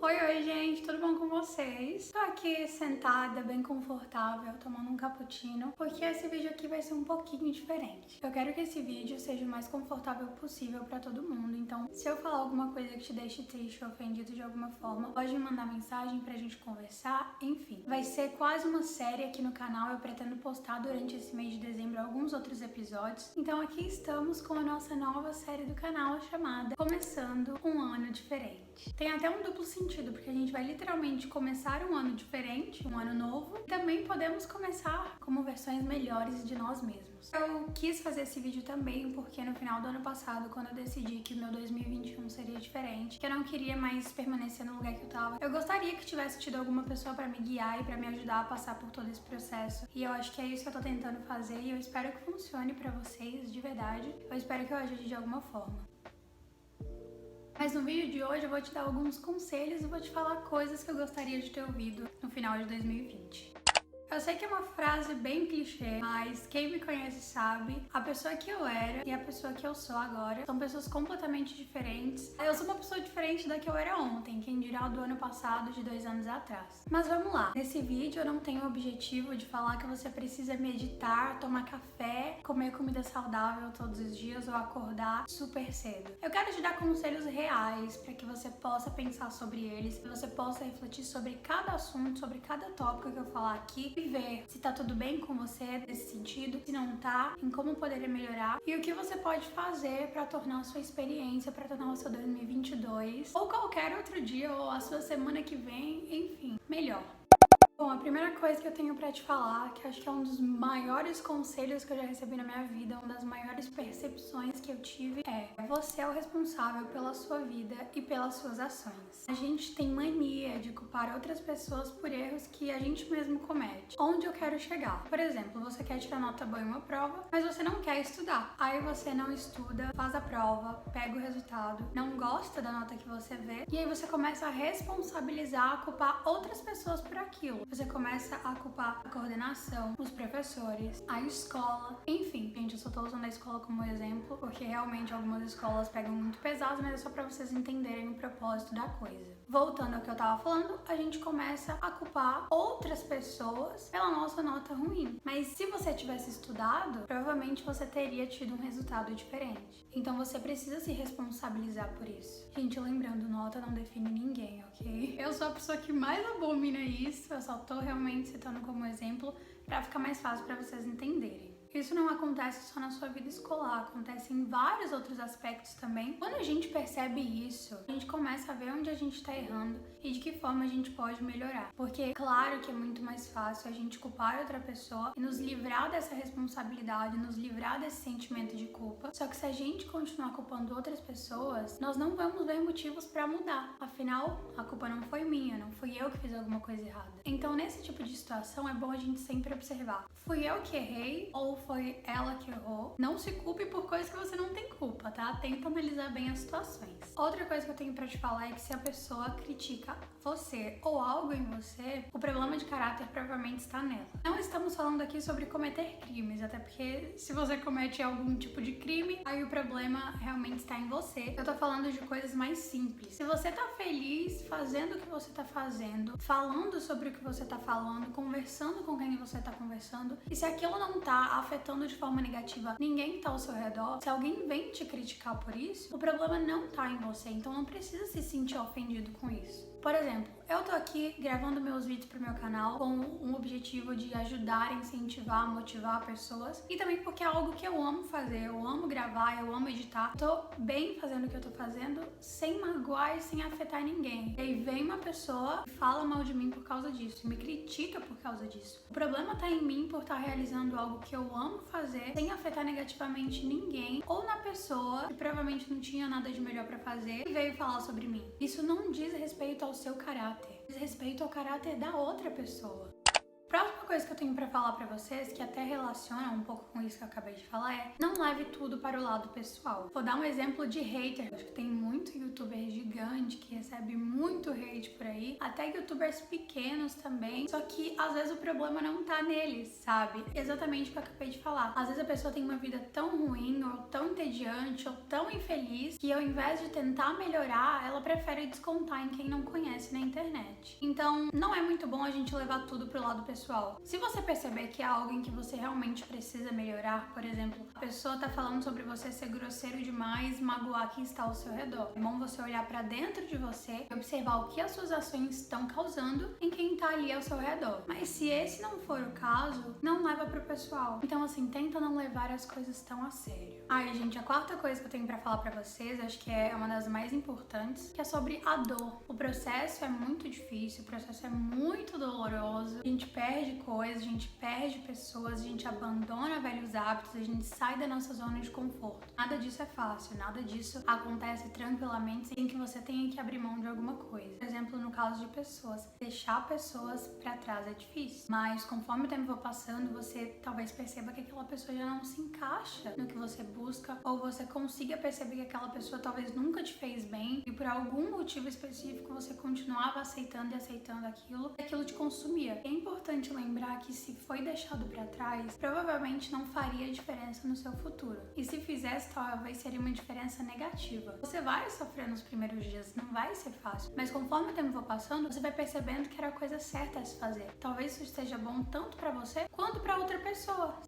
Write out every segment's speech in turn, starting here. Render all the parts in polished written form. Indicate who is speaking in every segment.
Speaker 1: Oi, gente, tudo bom com vocês? Tô aqui sentada, bem confortável, tomando um cappuccino, porque esse vídeo aqui vai ser um pouquinho diferente. Eu quero que esse vídeo seja o mais confortável possível pra todo mundo, então se eu falar alguma coisa que te deixe triste ou ofendido de alguma forma, pode me mandar mensagem pra gente conversar, enfim. Vai ser quase uma série aqui no canal, eu pretendo postar durante esse mês de dezembro alguns outros episódios, então aqui estamos com a nossa nova série do canal chamada Começando um Ano Diferente. Tem até um duplo sentido, porque a gente vai literalmente começar um ano diferente, um ano novo, e também podemos começar como versões melhores de nós mesmos. Eu quis fazer esse vídeo também porque no final do ano passado, quando eu decidi que o meu 2021 seria diferente, que eu não queria mais permanecer no lugar que eu tava, eu gostaria que tivesse tido alguma pessoa pra me guiar e pra me ajudar a passar por todo esse processo. E eu acho que é isso que eu tô tentando fazer e eu espero que funcione pra vocês, de verdade. Eu espero que eu ajude de alguma forma. Mas no vídeo de hoje eu vou te dar alguns conselhos e vou te falar coisas que eu gostaria de ter ouvido no final de 2020. Eu sei que é uma frase bem clichê, mas quem me conhece sabe, a pessoa que eu era e a pessoa que eu sou agora são pessoas completamente diferentes. Eu sou uma pessoa diferente da que eu era ontem, quem dirá do ano passado, de 2 anos atrás. Mas vamos lá, nesse vídeo eu não tenho o objetivo de falar que você precisa meditar, tomar café, comer comida saudável todos os dias ou acordar super cedo. Eu quero te dar conselhos reais para que você possa pensar sobre eles, que você possa refletir sobre cada assunto, sobre cada tópico que eu falar aqui, e ver se tá tudo bem com você nesse sentido, se não tá, em como poderia melhorar e o que você pode fazer para tornar a sua experiência, para tornar o seu 2022 ou qualquer outro dia ou a sua semana que vem, enfim, melhor. Bom, a primeira coisa que eu tenho pra te falar, que acho que é um dos maiores conselhos que eu já recebi na minha vida, uma das maiores percepções que eu tive é: você é o responsável pela sua vida e pelas suas ações. A gente tem mania de culpar outras pessoas por erros que a gente mesmo comete. Onde eu quero chegar? Por exemplo, você quer tirar nota boa em uma prova, mas você não quer estudar. Aí você não estuda, faz a prova, pega o resultado, não gosta da nota que você vê, e aí você começa a responsabilizar, a culpar outras pessoas por aquilo. Você começa a culpar a coordenação, os professores, a escola, enfim. Gente, eu só tô usando a escola como exemplo, porque realmente algumas escolas pegam muito pesado, mas é só pra vocês entenderem o propósito da coisa. Voltando ao que eu tava falando, a gente começa a culpar outras pessoas pela nossa nota ruim. Mas se você tivesse estudado, provavelmente você teria tido um resultado diferente. Então você precisa se responsabilizar por isso. Gente, lembrando, nota não define ninguém, ok? Eu sou a pessoa que mais abomina isso, eu só tô realmente citando como exemplo pra ficar mais fácil pra vocês entenderem. Isso não acontece só na sua vida escolar, acontece em vários outros aspectos também. Quando a gente percebe isso, a gente começa a ver onde a gente tá errando e de que forma a gente pode melhorar. Porque, claro que é muito mais fácil a gente culpar outra pessoa e nos livrar dessa responsabilidade, nos livrar desse sentimento de culpa. Só que se a gente continuar culpando outras pessoas, nós não vamos ver motivos pra mudar. Afinal, a culpa não foi minha, não fui eu que fiz alguma coisa errada. Então, nesse tipo de situação, é bom a gente sempre observar: fui eu que errei ou foi ela que errou? Não se culpe por coisas que você não tem culpa, tá? Tenta analisar bem as situações. Outra coisa que eu tenho pra te falar é que se a pessoa critica você ou algo em você, o problema de caráter provavelmente está nela. Não estamos falando aqui sobre cometer crimes, até porque se você comete algum tipo de crime, aí o problema realmente está em você. Eu tô falando de coisas mais simples. Se você tá feliz fazendo o que você tá fazendo, falando sobre o que você tá falando, conversando com quem você tá conversando, e se aquilo não tá afetando de forma negativa ninguém que tá ao seu redor, se alguém vem te criticar por isso, o problema não tá em você, então não precisa se sentir ofendido com isso. Por exemplo, eu tô aqui gravando meus vídeos pro meu canal com um objetivo de ajudar, incentivar, motivar pessoas e também porque é algo que eu amo fazer, eu amo gravar, eu amo editar. Tô bem fazendo o que eu tô fazendo, sem magoar e sem afetar ninguém. E aí vem uma pessoa e fala mal de mim por causa disso, me critica por causa disso. O problema tá em mim por estar realizando algo que eu amo fazer, sem afetar negativamente ninguém ou na pessoa que provavelmente não tinha nada de melhor pra fazer e veio falar sobre mim. Isso não diz respeito ao seu caráter, diz respeito ao caráter da outra pessoa. Próxima coisa que eu tenho pra falar pra vocês, que até relaciona um pouco com isso que eu acabei de falar, é não leve tudo para o lado pessoal. Vou dar um exemplo de hater. Acho que tem muito youtuber gigante que recebe muito hate por aí, até youtubers pequenos também, só que às vezes o problema não tá neles, sabe? Exatamente o que eu acabei de falar. Às vezes a pessoa tem uma vida tão ruim, ou tão entediante, ou tão infeliz, que ao invés de tentar melhorar, ela prefere descontar em quem não conhece na internet. Então, não é muito bom a gente levar tudo pro lado pessoal. Se você perceber que é algo em que você realmente precisa melhorar, por exemplo, a pessoa tá falando sobre você ser grosseiro demais, magoar quem está ao seu redor. É bom você olhar pra dentro de você e observar o que as suas ações estão causando em quem tá ali ao seu redor. Mas se esse não for o caso, não leva pro pessoal. Então, assim, tenta não levar as coisas tão a sério. Ai, gente, a quarta coisa que eu tenho pra falar pra vocês, acho que é uma das mais importantes, que é sobre a dor. O processo é muito difícil, o processo é muito doloroso. A gente perde coisas, a gente perde pessoas, a gente abandona velhos hábitos, a gente sai da nossa zona de conforto. Nada disso é fácil, nada disso acontece tranquilamente sem que você tenha que abrir mão de alguma coisa. Por exemplo, no caso de pessoas, deixar pessoas pra trás é difícil, mas conforme o tempo for passando, você talvez perceba que aquela pessoa já não se encaixa no que você busca, ou você consiga perceber que aquela pessoa talvez nunca te fez bem e por algum motivo específico você continuava aceitando e aceitando aquilo e aquilo te consumia. É importante lembrar que se foi deixado pra trás, provavelmente não faria diferença no seu futuro. E se fizesse, talvez seria uma diferença negativa. Você vai sofrer nos primeiros dias, não vai ser fácil, mas conforme o tempo for passando, você vai percebendo que era a coisa certa a se fazer. Talvez isso esteja bom tanto pra você quanto pra outra pessoa.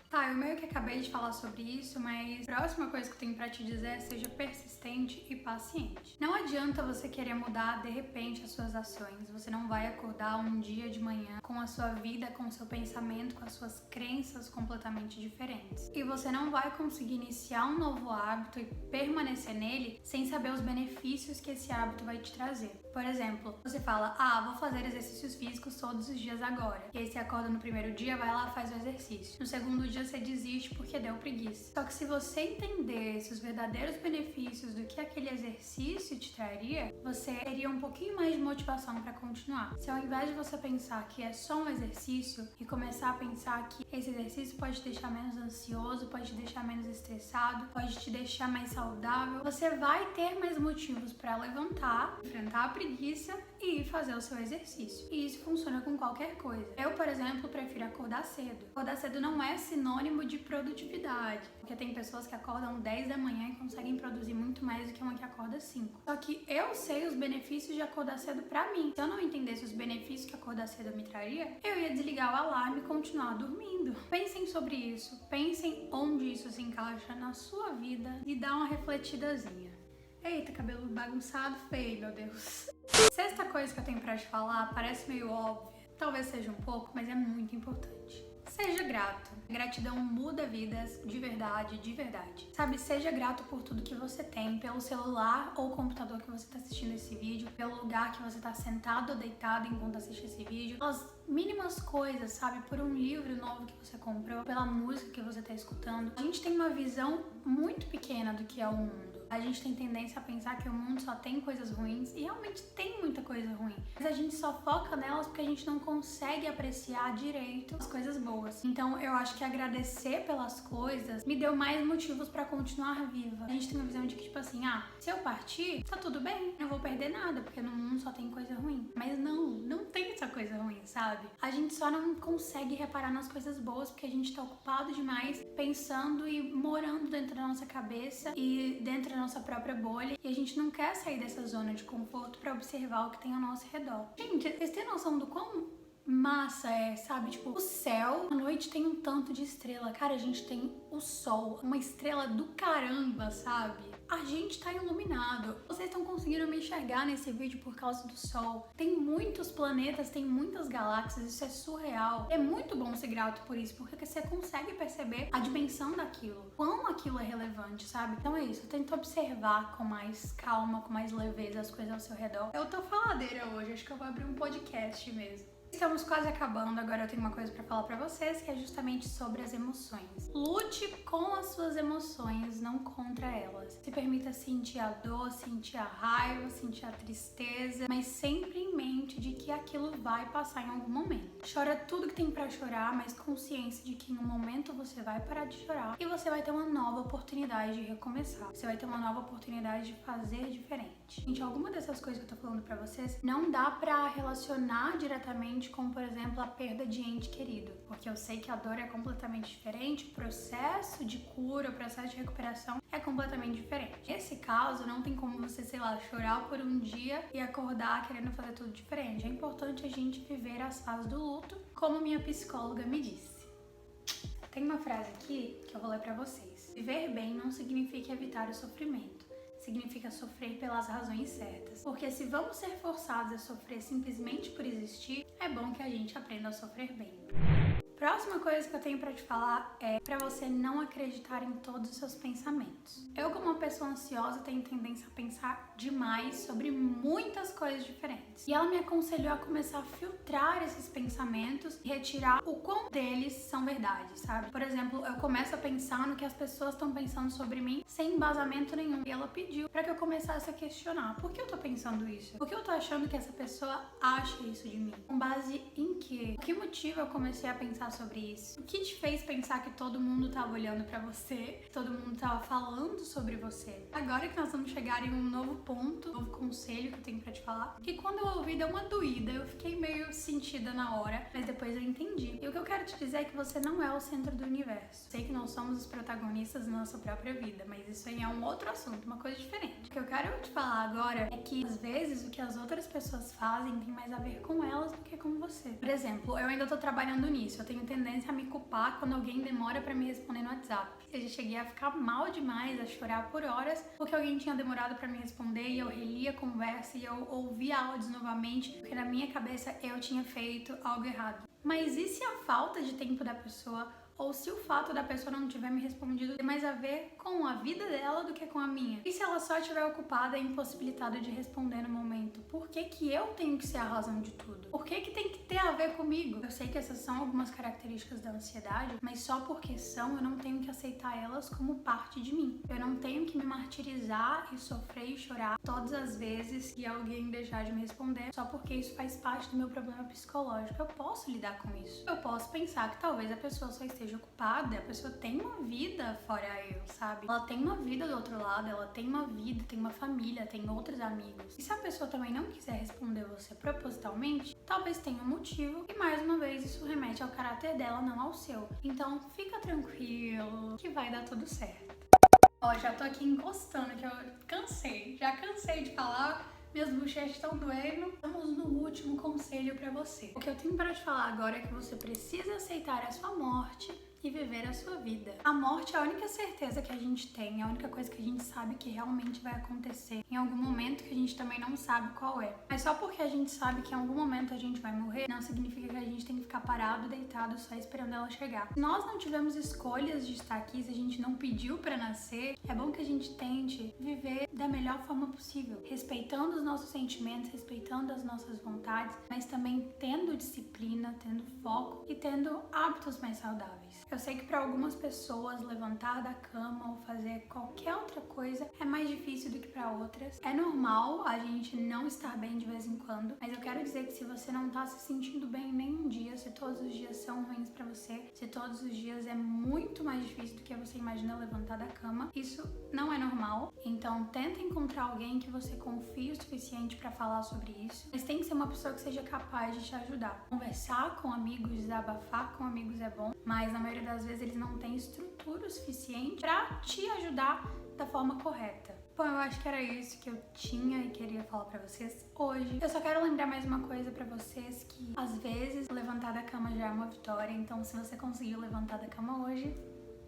Speaker 1: Tá, eu meio que acabei de falar sobre isso, mas a próxima coisa que eu tenho pra te dizer é seja persistente e paciente. Não adianta você querer mudar de repente as suas ações. Você não vai acordar um dia de manhã com a sua vida, com o seu pensamento, com as suas crenças completamente diferentes. E você não vai conseguir iniciar um novo hábito e permanecer nele sem saber os benefícios que esse hábito vai te trazer. Por exemplo, você fala, vou fazer exercícios físicos todos os dias agora. E aí você acorda no primeiro dia, vai lá, faz o exercício. No segundo dia você desiste porque deu preguiça. Só que se você entendesse os verdadeiros benefícios do que aquele exercício te traria, você teria um pouquinho mais de motivação para continuar. Se ao invés de você pensar que é só um exercício e começar a pensar que esse exercício pode te deixar menos ansioso, pode te deixar menos estressado, pode te deixar mais saudável, você vai ter mais motivos para levantar, enfrentar a preguiça e fazer o seu exercício. E isso funciona com qualquer coisa. Eu, por exemplo, prefiro acordar cedo. Acordar cedo não é sinônimo de produtividade, porque tem pessoas que acordam 10 da manhã e conseguem produzir muito mais do que uma que acorda 5. Só que eu sei os benefícios de acordar cedo pra mim. Se eu não entendesse os benefícios que acordar cedo me traria, eu ia desligar o alarme e continuar dormindo. Pensem sobre isso, pensem onde isso se encaixa na sua vida e dá uma refletidazinha. Eita, cabelo bagunçado, feio, meu Deus. Sexta coisa que eu tenho pra te falar parece meio óbvia, talvez seja um pouco, mas é muito importante. Seja grato. Gratidão muda vidas de verdade, de verdade. Sabe, seja grato por tudo que você tem, pelo celular ou computador que você tá assistindo esse vídeo, pelo lugar que você tá sentado ou deitado enquanto assiste esse vídeo, pelas mínimas coisas, sabe, por um livro novo que você comprou, pela música que você tá escutando. A gente tem uma visão muito pequena do que é o mundo. A gente tem tendência a pensar que o mundo só tem coisas ruins, e realmente tem muita coisa ruim. Mas a gente só foca nelas porque a gente não consegue apreciar direito as coisas boas. Então eu acho que agradecer pelas coisas me deu mais motivos pra continuar viva. A gente tem uma visão de que, tipo assim, se eu partir, tá tudo bem, não vou perder nada, porque no mundo só tem coisa ruim. Mas não tem essa coisa ruim, sabe? A gente só não consegue reparar nas coisas boas porque a gente tá ocupado demais pensando e morando dentro da nossa cabeça e dentro da nossa própria bolha, e a gente não quer sair dessa zona de conforto pra observar o que tem ao nosso redor. Gente, vocês têm noção do quão massa é, sabe? Tipo, o céu, à noite tem um tanto de estrela. Cara, a gente tem o sol, uma estrela do caramba, sabe? A gente tá iluminado. Vocês estão conseguindo me enxergar nesse vídeo por causa do sol. Tem muitos planetas, tem muitas galáxias, isso é surreal. É muito bom ser grato por isso, porque você consegue perceber a dimensão daquilo, quão aquilo é relevante, sabe? Então é isso, tenta observar com mais calma, com mais leveza as coisas ao seu redor. Eu tô faladeira hoje, acho que eu vou abrir um podcast mesmo. Estamos quase acabando, agora eu tenho uma coisa pra falar pra vocês, que é justamente sobre as emoções. Lute com as suas emoções, não contra elas. Se permita sentir a dor, sentir a raiva, sentir a tristeza, mas sempre em mente de que aquilo vai passar em algum momento. Chora tudo que tem pra chorar, mas consciência de que em um momento você vai parar de chorar e você vai ter uma nova oportunidade de recomeçar. Você vai ter uma nova oportunidade de fazer diferente. Gente, alguma dessas coisas que eu tô falando pra vocês não dá pra relacionar diretamente com, por exemplo, a perda de ente querido, porque eu sei que a dor é completamente diferente, o processo de cura, o processo de recuperação é completamente diferente. Nesse caso, não tem como você, sei lá, chorar por um dia e acordar querendo fazer tudo diferente. É importante a gente viver as fases do luto, como minha psicóloga me disse. Tem uma frase aqui que eu vou ler pra vocês. Viver bem não significa evitar o sofrimento. Significa sofrer pelas razões certas. Porque se vamos ser forçados a sofrer simplesmente por existir, é bom que a gente aprenda a sofrer bem. Próxima coisa que eu tenho pra te falar é pra você não acreditar em todos os seus pensamentos. Eu, como uma pessoa ansiosa, tenho tendência a pensar demais sobre muitas coisas diferentes. E ela me aconselhou a começar a filtrar esses pensamentos e retirar o quão deles são verdade, sabe? Por exemplo, eu começo a pensar no que as pessoas estão pensando sobre mim sem embasamento nenhum. E ela pediu pra que eu começasse a questionar. Por que eu tô pensando isso? Por que eu tô achando que essa pessoa acha isso de mim? Com base em quê? Por que motivo eu comecei a pensar sobre isso? O que te fez pensar que todo mundo tava olhando pra você, que todo mundo tava falando sobre você? Agora que nós vamos chegar em um novo ponto, um novo conselho que eu tenho pra te falar, que quando eu ouvi deu uma doída, eu fiquei meio sentida na hora, mas depois eu entendi. E o que eu quero te dizer é que você não é o centro do universo. Sei que não somos os protagonistas da nossa própria vida, mas isso aí é um outro assunto, uma coisa diferente. O que eu quero te falar agora é que às vezes o que as outras pessoas fazem tem mais a ver com elas do que com você. Por exemplo, eu ainda tô trabalhando nisso, eu tenho tendência a me culpar quando alguém demora pra me responder no WhatsApp. Eu já cheguei a ficar mal demais, a chorar por horas, porque alguém tinha demorado pra me responder e eu relia a conversa e eu ouvia áudios novamente, porque na minha cabeça eu tinha feito algo errado. Mas e se a falta de tempo da pessoa ou se o fato da pessoa não tiver me respondido tem mais a ver com a vida dela do que com a minha? E se ela só estiver ocupada e impossibilitada de responder no momento? Por que que eu tenho que ser a razão de tudo? Por que que tem que ter a ver comigo? Eu sei que essas são algumas características da ansiedade, mas só porque são, eu não tenho que aceitar elas como parte de mim. Eu não tenho que me martirizar e sofrer e chorar todas as vezes que alguém deixar de me responder, só porque isso faz parte do meu problema psicológico. Eu posso lidar com isso. Eu posso pensar que talvez a pessoa só esteja ocupada, a pessoa tem uma vida fora eu, sabe? Ela tem uma vida do outro lado, ela tem uma vida, tem uma família, tem outros amigos. E se a pessoa também não quiser responder você propositalmente, talvez tenha um motivo e mais uma vez isso remete ao caráter dela, não ao seu. Então fica tranquilo que vai dar tudo certo. Ó, já tô aqui encostando que eu já cansei de falar. Minhas bochechas estão doendo. Vamos no último conselho pra você. O que eu tenho pra te falar agora é que você precisa aceitar a sua morte e viver a sua vida. A morte é a única certeza que a gente tem, é a única coisa que a gente sabe que realmente vai acontecer em algum momento que a gente também não sabe qual é. Mas só porque a gente sabe que em algum momento a gente vai morrer, não significa que a gente tem que ficar parado, deitado, só esperando ela chegar. Se nós não tivemos escolhas de estar aqui, se a gente não pediu pra nascer, é bom que a gente tente viver da melhor forma possível, respeitando os nossos sentimentos, respeitando as nossas vontades, mas também tendo disciplina, tendo foco e tendo hábitos mais saudáveis. Eu sei que para algumas pessoas levantar da cama ou fazer qualquer outra coisa é mais difícil do que para outras. É normal a gente não estar bem de vez em quando, mas eu quero dizer que se você não tá se sentindo bem nenhum dia, se todos os dias são ruins para você, se todos os dias é muito mais difícil do que você imagina levantar da cama, isso não é normal. Então tenta encontrar alguém que você confie o suficiente para falar sobre isso, mas tem que ser uma pessoa que seja capaz de te ajudar. Conversar com amigos, desabafar com amigos é bom, mas na maioria das vezes eles não têm estrutura o suficiente para te ajudar da forma correta. Bom, eu acho que era isso que eu tinha e queria falar pra vocês hoje. Eu só quero lembrar mais uma coisa pra vocês, que às vezes levantar da cama já é uma vitória, então se você conseguiu levantar da cama hoje,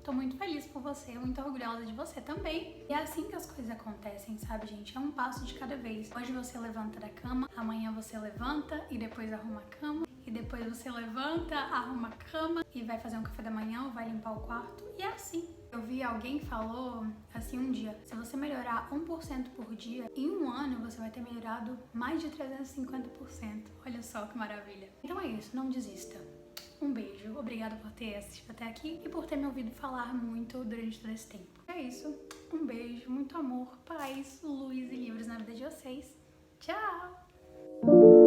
Speaker 1: tô muito feliz por você, muito orgulhosa de você também. E é assim que as coisas acontecem, sabe, gente? É um passo de cada vez. Hoje você levanta da cama, amanhã você levanta e depois arruma a cama. E depois você levanta, arruma a cama e vai fazer um café da manhã ou vai limpar o quarto. E é assim. Eu Eu vi alguém falou assim um dia, se você melhorar 1% por dia, em um ano você vai ter melhorado mais de 350%. Olha só que maravilha. Então é isso, não desista. Um beijo, obrigada por ter assistido até aqui e por ter me ouvido falar muito durante todo esse tempo. É isso, um beijo, muito amor, paz, luz e livros na vida de vocês. Tchau!